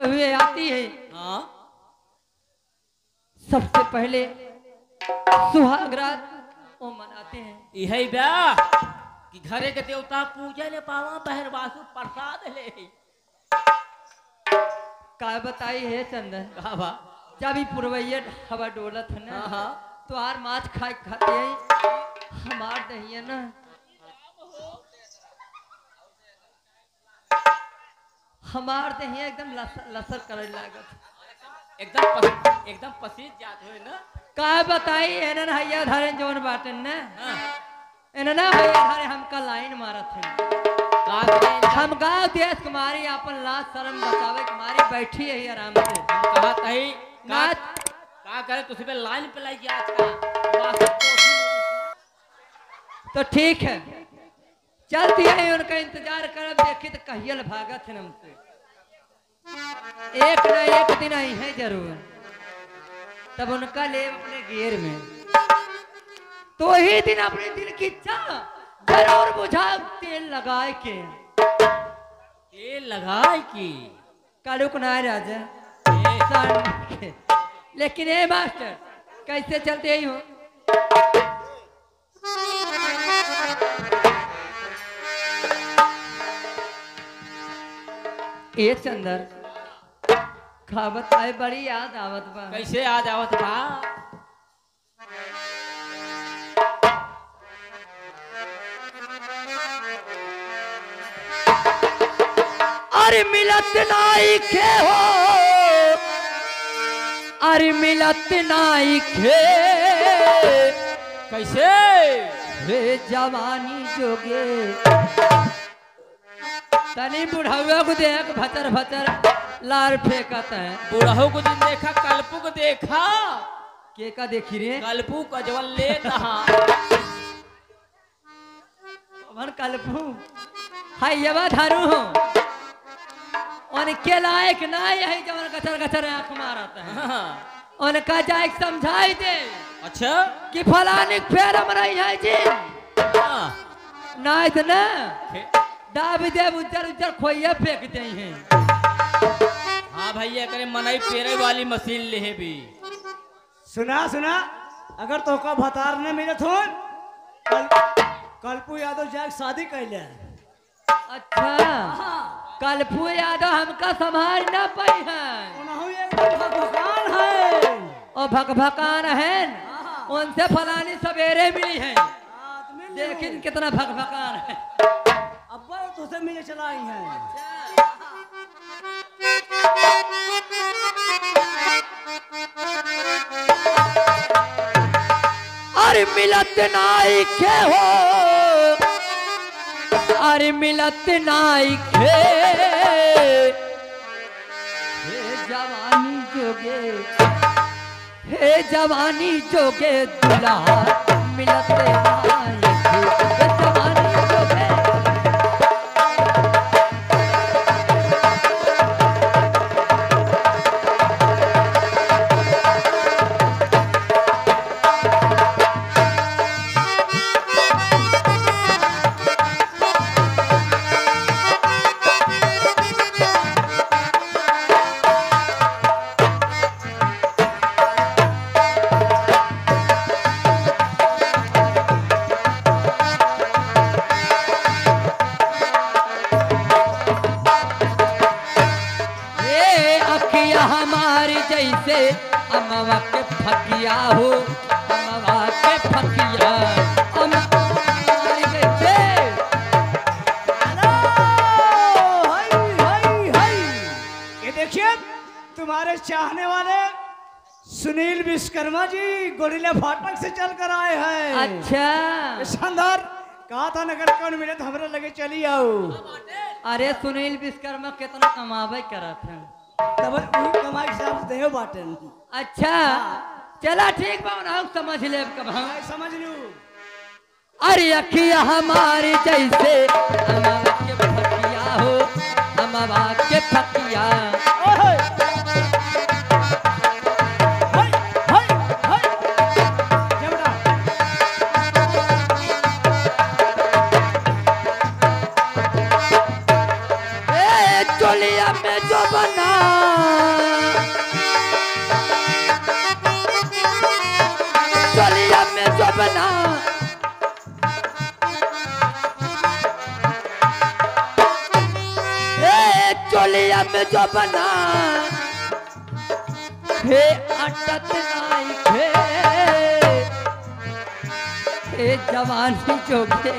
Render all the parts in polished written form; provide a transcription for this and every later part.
हुए आती है। हाँ सबसे पहले सुहाग रात वो मनाते हैं। यही बा कि घरे के देवता पूजा ले पावा बहरवासु प्रसाद ले का बताई है चंदन, कहा बा। जब ही पुरवैया हवा डोलत है ना, हाँ तो आर माछ खाते हैं हमार दहिया ना हमार दहिया एकदम लसर करे लागत। एकदम पसीज जात हो ना। का बताई एनन हैया धरे जोन बाटन ना, हाँ। एनन हैया धरे हमका लाइन मारत है। का करें? हम गाँव देश कुमारी अपन लाज शर्म बचावे कुमारी बैठी है आराम से। हम कहा तही नाच का करे तुझे पे लाइन पे लाई आज का बासठ कोठी में। तो ठीक है, चलती है उनका इंतजार करब, देखी तो कहियल भागत है हमसे। एक न एक दिन आई है जरूर, तब उनका ले अपने घेर में, तो ही दिन अपने दिल की इच्छा जरूर बुझा तेल लगाए के। तेल लगाए की कालुक ना राजा ए, सन के। लेकिन ए मास्टर कैसे चलते ही हो? ए चंदर खावत आए बड़ी याद आवत बा। कैसे आज आवत बा? अरे मिलत नाई खे हो, अरे मिलत नाई खे, कैसे? रे जवानी जोगे तनी बुढ़ावा को देख भचर भचर लार फेंकत है। बुढ़ऊ को दिन देखा कल्पू को देखा के का देखी रे? कल्पू का जवल ले कहा मन कल्पू हाय यवा धारू हो उनके लायक ना यही जवन गचर गचर आंख मारता है। उनका जाए समझाई दे अच्छा कि फलाने फेर हम नहीं है जी हाँ। ना इतना दाब दे उज्जर उज्जर खोइया फेंक दे हैं। हाँ भैया करे मनाई पेरे वाली मशीन ले भी। सुना सुना, अगर तो का भतार ने मिले थो कल्पू यादव जाके शादी कैले। अच्छा कल्पू यादव हमका संभाल ना पाई है, उनहु एक भगवान है और भकभकान है, उनसे फलानी सवेरे मिली है। आदमी लेकिन कितना भकभकान है। अब्बा तुझसे मिले चलाई हैं। अरे मिलत नाई के हो, अरे मिलत नाई के, हे जवानी जोगे, हे जवानी जोगे दुल्हा मिलत नाई के, हे जवानी जोगे। हमारी जैसे अमवा के फकिया हो, अमवा के फकिया हमारी जैसे। ये देखिए तुम्हारे चाहने वाले सुनील विश्वकर्मा जी गोरिल्ला फाटक से चल कर आए हैं। अच्छा शानदार, कहा था नगर कौन मिले तो हमारे लगे चली आओ। अरे सुनील विश्वकर्मा कितना कमावे करत है, तब वही कमाई के हिसाब से देहो बाटन। अच्छा चला ठीक बा ना समझ ले कब हम समझ लू। अरे अखिया हमारी जैसे अमवा के फकिया हो, अमवा के फकिया। चोलिया में जो बना बना चोलिया में जो बना हे अटत नाई हे जवानी जोगे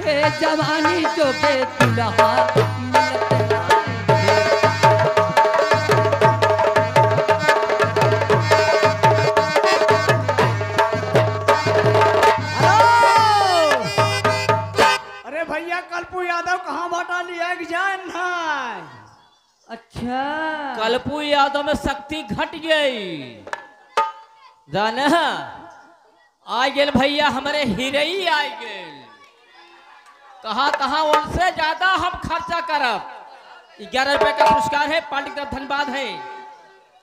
हे जवानी जोगे दुल्हा मिलत नाई अरे भैया कल्पू यादव कहाँ बाटा लिया कि जान है? अच्छा कल्पू यादव में शक्ति घट गई जाना आ गेल भैया हमारे हीरे आ गेल कहाँ कहाँ उनसे ज्यादा हम खर्चा करब 11 रुपए का पुरस्कार है पार्टी का धन्यवाद है।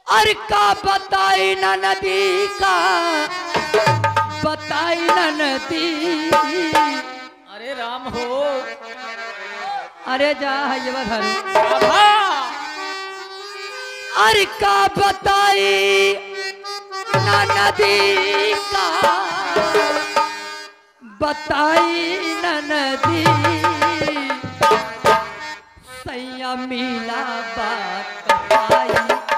अरे का बताई ना नदी का बताई ना नदी अरे राम हो अरे जा ये बधर आभा। अरे का बताई ना नदी का बताई ना नदी सैया मिला बात बताई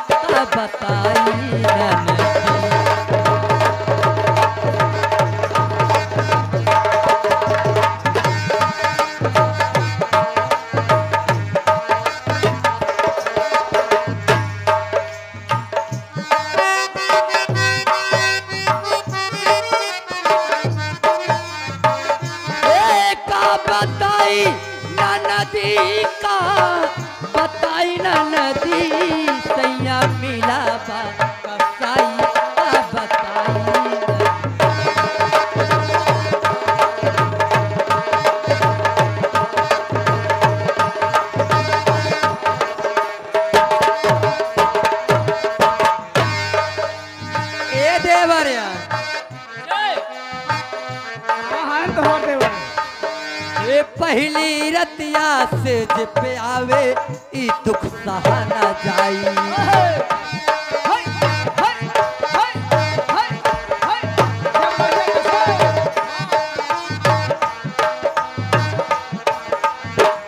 का बताई ना नदी बताई ना नदी का बताई ना नदी सैया मिला बताई का बताई ए देवर यार ये पहली रतिया से पे आवे ई दुख सहा ना जाई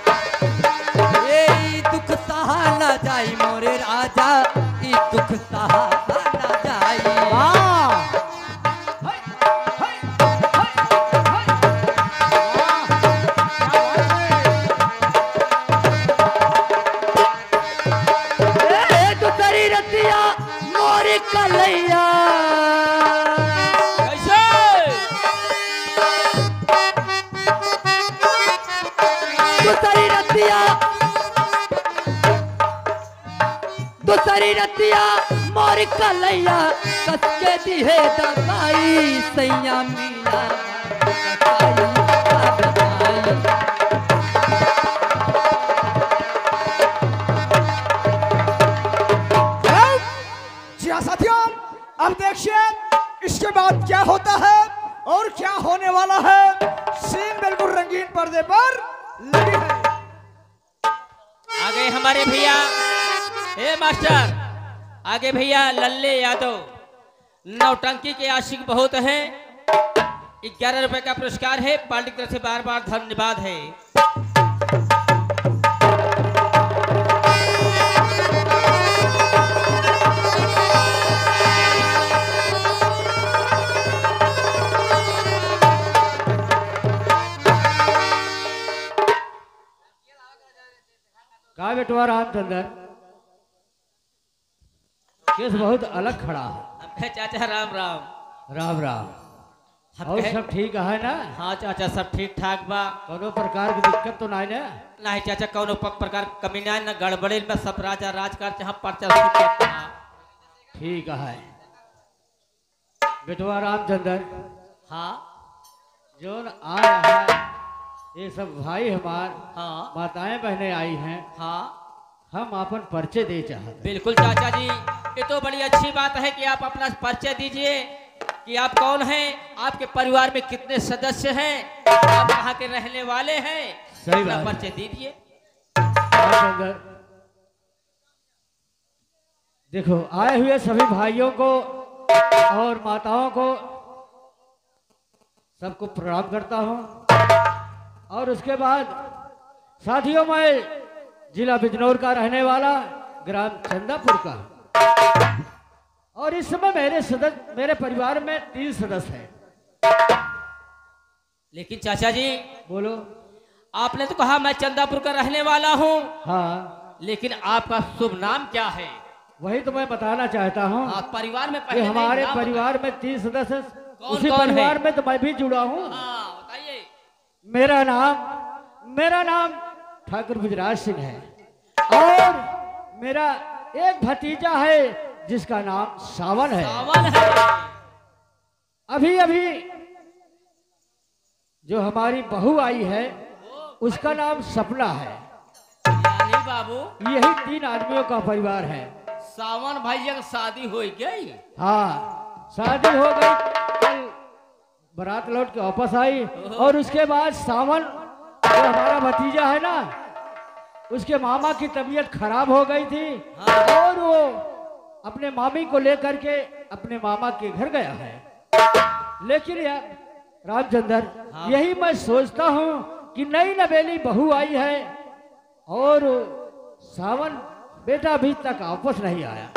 ये ई दुख सहा ना जाई मोरे राजा ई दुख सहा ना जाई मोरे कलैया कैसे दूसरी रतिया मोर कलैया कसके दिहे दबाई सैया मिला साथियों अब देखिए इसके बाद क्या होता है और क्या होने वाला है। सीन बिल्कुल रंगीन पर्दे पर लगी है। आगे हमारे भैया हे मास्टर आगे भैया लल्ले यादव नौटंकी के आशिक बहुत हैं 11 रुपए का पुरस्कार है पार्टी की तरफ से बार बार धन्यवाद है। का बेटवा रामचंद्र केस बहुत अलग खड़ा है। अबे चाचा राम राम राम राम हम और कहे- सब ठीक है ना? हाँ चाचा सब ठीक ठाक बा कोनो प्रकार की दिक्कत तो नहीं ना? नहीं चाचा कौन प्रकार की कमी नहीं न गड़बड़ी में सब राजा राजकार जहाँ पर्चा सूट ठीक है बेटवा रामचंद्र हाँ जोन आया है ये सब भाई हमार हाँ माताएं बहनें आई हैं। हाँ हम अपन परिचय दे चाहते हैं। बिल्कुल चाचा जी ये तो बड़ी अच्छी बात है कि आप अपना परिचय दीजिए कि आप कौन हैं आपके परिवार में कितने सदस्य हैं आप कहाँ के रहने वाले हैं सही अपना बात है। परिचय दीजिए। रामचंद्र देखो आए हुए सभी भाइयों को और माताओं को सबको प्रणाम करता हूँ। और उसके बाद साथियों, मैं जिला बिजनौर का रहने वाला, ग्राम चंदापुर का, और इस समय मेरे परिवार में 3 सदस्य हैं। लेकिन चाचा जी, बोलो। आपने तो कहा मैं चंदापुर का रहने वाला हूँ, हाँ, लेकिन आपका शुभ नाम क्या है? वही तो मैं बताना चाहता हूँ। आप परिवार में कि पहले हमारे नहीं नाम परिवार में 3 सदस्य, कौन उसी कौन परिवार है? में तो मैं भी जुड़ा हूँ। हाँ, बताइए। मेरा नाम ठाकुर गुजराज सिंह है, और मेरा एक भतीजा है जिसका नाम सावन है। सावन है। अभी अभी जो हमारी बहू आई है उसका नाम सपना है। यानी बाबू, यही 3 आदमियों का परिवार है। सावन भैया की शादी हो गई? हाँ, शादी हो गई, कल बारात लौट के वापस आई, और उसके बाद सावन जो हमारा भतीजा है ना, उसके मामा की तबीयत खराब हो गई थी, और वो अपने मामी को लेकर के अपने मामा के घर गया है। लेकिन यार रामचंद्र, यही मैं सोचता हूँ कि नई नवेली बहू आई है, और सावन बेटा अभी तक वापस नहीं आया।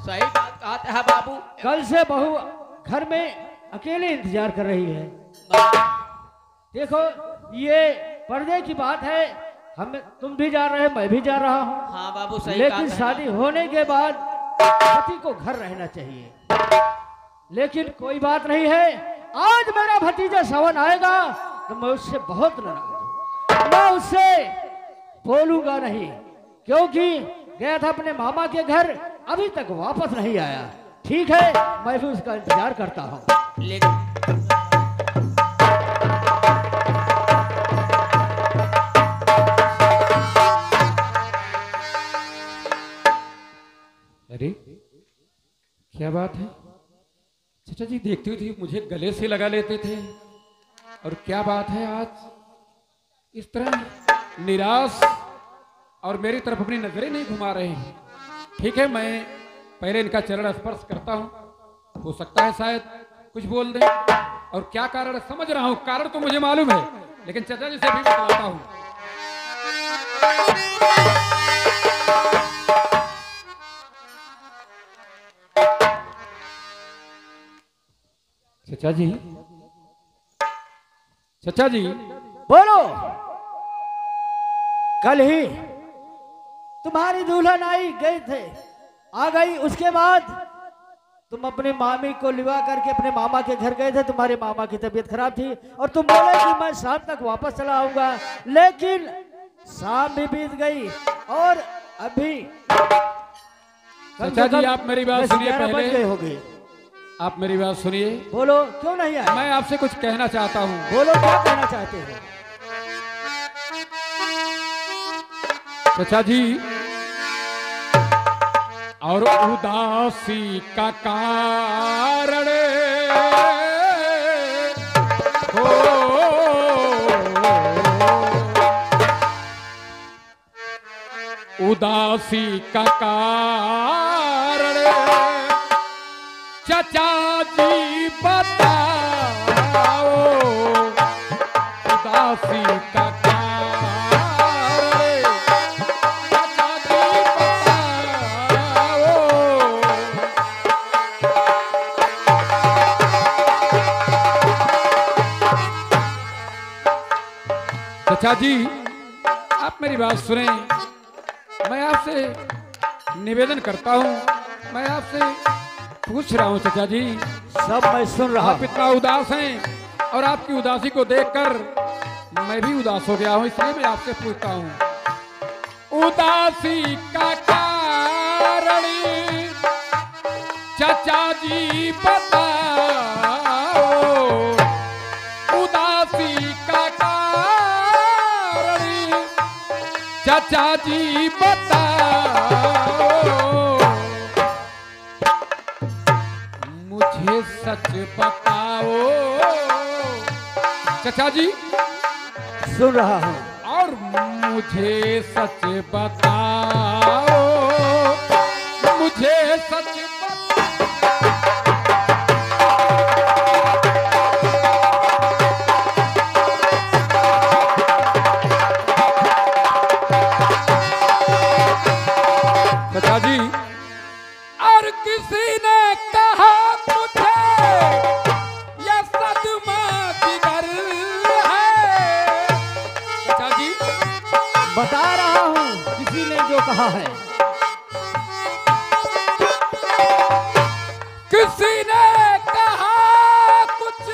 सही बात कहते हैं बाबू। कल से बहू घर में अकेले इंतजार कर रही है। देखो, ये पर्दे की बात है, हम तुम भी जा रहे, मैं भी जा रहा हूँ। हाँ बाबू, सही लेकिन बात है। शादी होने के बाद पति को घर रहना चाहिए। लेकिन कोई बात नहीं है, आज मेरा भतीजा सावन आएगा तो मैं उससे बहुत नाराज हूँ। मैं उससे बोलूंगा नहीं, क्योंकि गया था अपने मामा के घर, अभी तक वापस नहीं आया। ठीक है, मैं भी उसका इंतजार करता हूँ। अरे क्या बात है चाचा जी, देखते थे मुझे गले से लगा लेते थे, और क्या बात है आज इस तरह निराश और मेरी तरफ अपनी नजरें नहीं घुमा रहे हैं। ठीक है, मैं पहले इनका चरण स्पर्श करता हूं, हो सकता है शायद कुछ बोल दें। और क्या कारण समझ रहा हूं, कारण तो मुझे मालूम है, लेकिन चाचा जी से भी बतलाता हूं। चाचा जी, चाचा जी, बोलो। कल ही तुम्हारी दुल्हन आ गई, उसके बाद तुम अपने मामी को लिवा करके अपने मामा के घर गए थे। तुम्हारे मामा की तबीयत खराब थी, और तुम बोले कि मैं शाम तक वापस चला आऊंगा, लेकिन शाम भी बीत गई, और अभी चाचा जी, आप मेरी बात सुनिए। पहले होगी, आप मेरी बात सुनिए। बोलो, क्यों नहीं आए? मैं आपसे कुछ कहना चाहता हूँ। बोलो, क्या कहना चाहते हैं? चाचा जी, और उदासी का कारण हो, उदासी का कारण चाचा जी बताओ, उदासी का चाचा जी, आप मेरी बात सुने। मैं आपसे निवेदन करता हूँ, मैं आपसे पूछ रहा हूँ चाचा जी। सब मैं सुन रहा हूँ। आप इतना उदास हैं, और आपकी उदासी को देखकर मैं भी उदास हो गया हूँ, इसलिए मैं आपसे पूछता हूँ, उदासी का कारण चाचा जी बताओ, उदासी का चाचा जी बताओ, मुझे सच बताओ। चाचा जी, सुन रहा हूँ। और मुझे सच बताओ, मुझे सच बताओ। चाचा जी, और किसी ने कहा मुझे ये सदमा जिगर है। चाचा जी बता रहा हूँ किसी ने जो कहा है। किसी ने कहा कुछ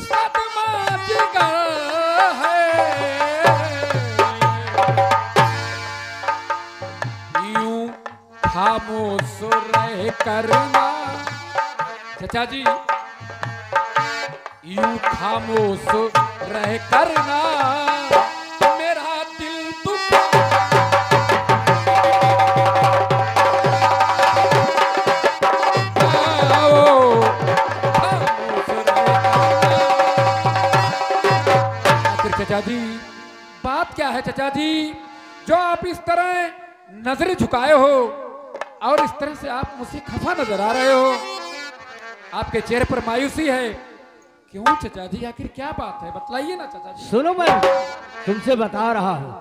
सदमा जिगर है, यूं खामोश रह करना। चाचा जी यूं खामोश रह करना, मेरा दिल दुख चाचा जी। बात क्या है चाचा जी, जो आप इस तरह नजरें झुकाए हो और इस तरह से आप मुझसे खफा नजर आ रहे हो, आपके चेहरे पर मायूसी है, क्यों चाचा जी? आखिर क्या बात है, बतलाइए ना चाचा जी। सुनो, मैं तुमसे बता रहा हूँ,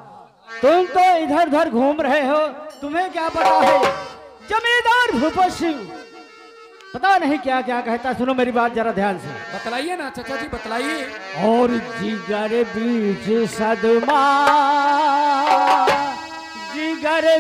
तुम तो इधर उधर घूम रहे हो, तुम्हें क्या पता है जमींदार भूपत सिंह पता नहीं क्या क्या कहता। सुनो मेरी बात जरा ध्यान से, बतलाइए ना चाचा जी, बतलाइए। और जिगर बीच सदमा, जिगर